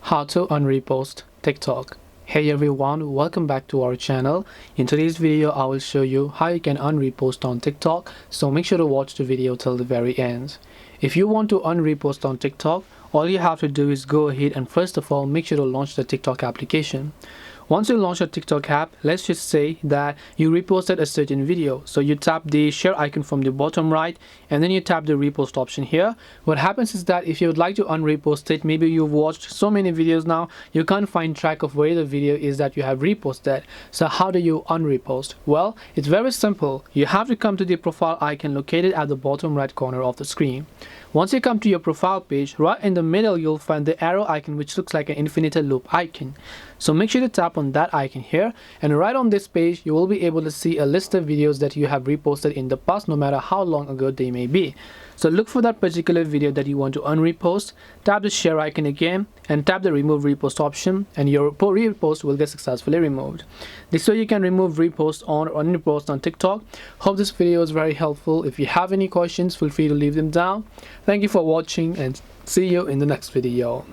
How to unrepost TikTok. Hey everyone, welcome back to our channel. In today's video I will show you how you can unrepost on TikTok, so make sure to watch the video till the very end. If you want to unrepost on TikTok, all you have to do is go ahead and first of all make sure to launch the TikTok application. Once you launch a TikTok app, let's just say that you reposted a certain video. So you tap the share icon from the bottom right and then you tap the repost option here. What happens is that if you would like to unrepost it, maybe you've watched so many videos now, you can't find track of where the video is that you have reposted. So how do you unrepost? Well, it's very simple. You have to come to the profile icon located at the bottom right corner of the screen. Once you come to your profile page, right in the middle you'll find the arrow icon which looks like an infinite loop icon. So make sure to tap on that icon here, and right on this page you will be able to see a list of videos that you have reposted in the past, no matter how long ago they may be. So look for that particular video that you want to unrepost, tap the share icon again and tap the remove repost option, and your repost will get successfully removed. This way you can remove repost on or unrepost on TikTok. Hope this video is very helpful. If you have any questions, feel free to leave them down. Thank you for watching and see you in the next video.